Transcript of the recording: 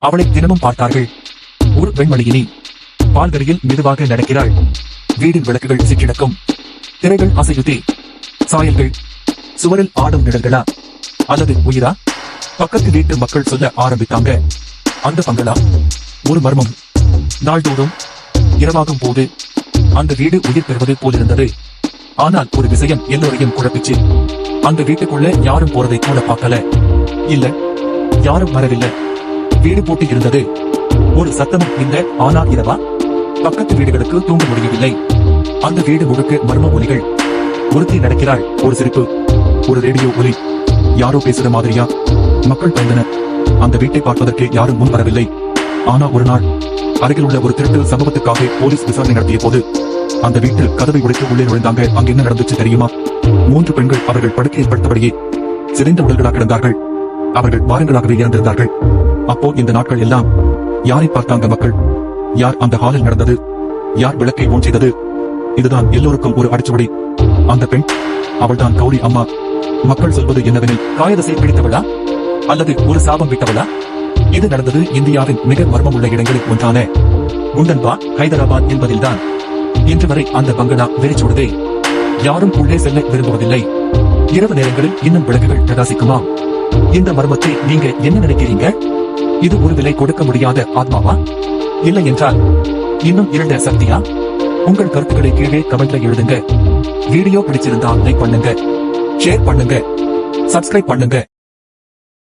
அவளை தினமும் பார்த்தார்கள். ஒரு பெண்மணியினி பால்கரையில் மெதுவாக நடக்கிறாள். வீடின் விளக்குகள் சிக்கிடக்கும். திரைகள் அசையுதே. சாயல்கள். சுவரில் ஆடும் நிழல்களா அல்லது உயிரா? பக்கத்து வீட்டு மக்கள் சொல்ல ஆரம்பித்தாங்க. அந்த பங்களா ஒரு மர்மம். நாள்தோறும் இரவாகும் போது அந்த வீடு உயிர் பெறுவது போலிருந்தது. ஆனால் ஒரு விஷயம் எல்லோரையும் குழப்பிச்சு. அந்த வீட்டுக்குள்ள யாரும் போறதை கூட பார்க்கல. இல்ல, யாரும் வரவில்லை. வீடு பூட்டி இருந்தது. ஒரு சத்தமும் இல்ல. ஆனா இரவா? பக்கத்து வீடுகளுக்கு தூங்க முடியவில்லை. அந்த வீடு முழுக்க மர்ம ஒலிகள். ஒருத்தி நடக்கிறாள். ஒரு சிரிப்பு. ஒரு ரேடியோ ஒலி. யாரோ பேசுற மாதிரியா? மக்கள் பயந்தனர். அந்த வீட்டை பார்ப்பதற்கு யாரும் முன் வரவில்லை. ஆனா ஒரு நாள் அருகில் உள்ள ஒரு திருட்டு சம்பவத்துக்காக போலீஸ் விசாரணை நடத்திய போது அந்த வீட்டில் கதவை உடைத்து உள்ளே நுழைந்தாங்க. அங்க என்ன நடந்துச்சு தெரியுமா? 3 பெண்கள் அவர்கள் படுக்கையில் படுத்தபடியே சிதைந்த உடல்களாக கிடந்தார்கள். அவர்கள் வாரங்களாகவே இறந்திருந்தார்கள். அப்போ இந்த நாட்கள் எல்லாம் யாரை பார்த்தாங்க மக்கள்? யார் அந்த ஹாலில் நடந்தது? யார் விளக்கை ஓன் செய்தது? இதுதான் எல்லோருக்கும் ஒரு அடிச்சுவடி. அந்த பெண், அவள்தான் கௌரி அம்மா. மக்கள் சொல்வது என்னவெனில், காயதசை பிடித்தவளா அல்லது ஒரு சாபம் விட்டவளா? இது நடந்தது இந்தியாவின் மிக மர்மமுள்ள இடங்களில் ஒன்றான குண்டன்பா, ஹைதராபாத் என்பதில்தான். இன்று வரை அந்த பங்களா வெறிச்சோடுதே. யாரும் உள்ளே செல்ல விரும்புவதில்லை. இரவு நேரங்களில் இன்னும் விளக்குகள் பிரகாசிக்குமா? இந்த மர்மத்தை நீங்க என்ன நினைக்கிறீங்க? இது ஒரு விலை கொடுக்க முடியாத ஆத்மாவா? இல்லை என்றால் இன்னும் இருண்ட சக்தியா? உங்கள் கருத்துக்களை கீழே கமெண்ட்ல எழுதுங்க. வீடியோ பிடிச்சிருந்தா லைக் பண்ணுங்க, ஷேர் பண்ணுங்க, சப்ஸ்கிரைப் பண்ணுங்க.